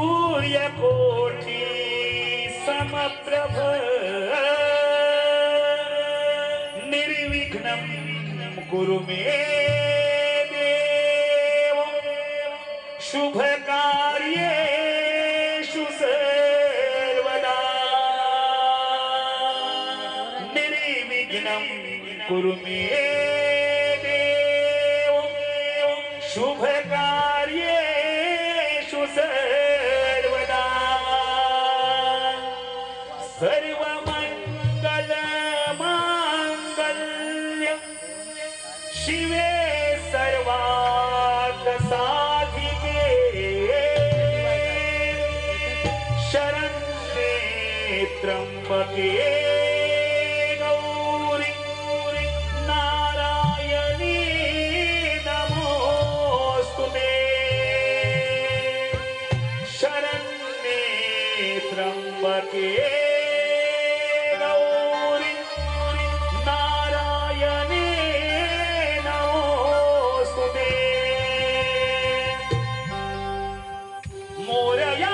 सूर्यकोटि समप्रभ निर्विघ्नं कुरु मे देव शुभकार्येषु सर्वदा निर्विघ्नं कुरु मे देव शुभकार्येषु सर्वदा सर्वमङ्गलमाङ्गल्य शिवे सर्वार्थसाधिके शरण्ये त्र्यम्बके गौरी नारायणी नमोस्तुते शरण्ये त्र्यम्बके गौरी नारायणी नमोस्तुते मोरया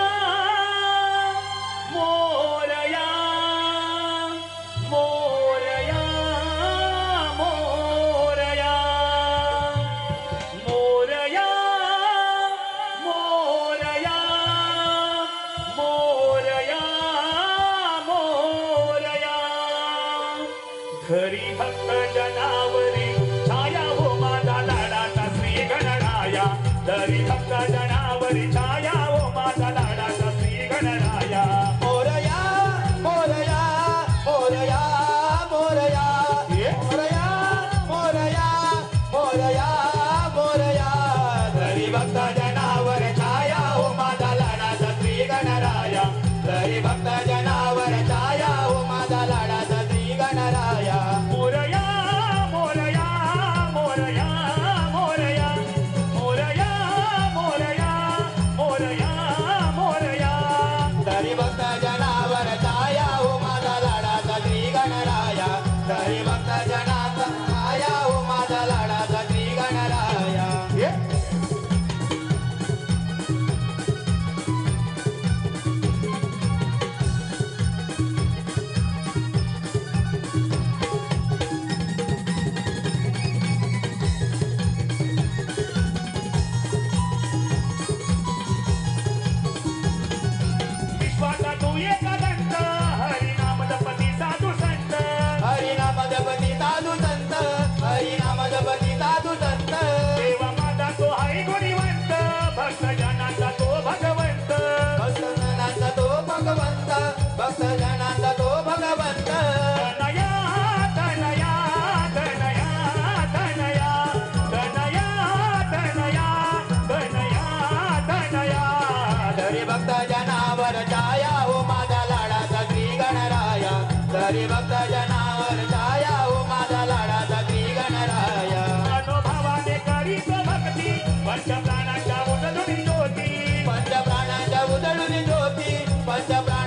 मोरया मोरया मोरया मोरया मोरया मोरया मोरया घरी भक्त जनावरी छाया हो माझा लाडाचा श्री गणराया घरी भक्त जनावरी छाया हो माझा लाडाचा श्री गणराया मोरया मोरया मोरया मोरया मोरया मोरया मोरया मोरया घरी भक्त जनावर छाया हो माझा लाडाचा श्री गणराया घरी भक्त जनावर छाया हो माझा लाडाचा श्री गणराया मोरया मोरया मोरया मोरया मोरया मोरया मोरया मोरया घरी भक्त जनावर छाया हो माझा लाडाचा श्री गणराया घरी भक्त जनावर छाया हो माझा लाडाचा श्री गणराया विश्वाचा तू एकदंत हरिनाम जपती साधू संत हरिनाम जपती साधू संत हरिनाम जपती साधू संत देव माझा तो हरी गुणवंत भक्त जनाचा तो भगवंत भक्तजनांचा तो भगवंत भक्तजनांचा तो भगवंत तनया तनया तनया तनया तनया तनया तनया तनया घरी भक्त जनावर छाया हो माझा लाडाचा श्री गणराया घरी भक्त जनावर छाया हो माझा लाडाचा श्री गणराया मनोभावाने करीत भक्ती पंचप्राणांच्या उजळून ज्योती पंचप्राणांच्या उजळून ज्योती पंचप्राण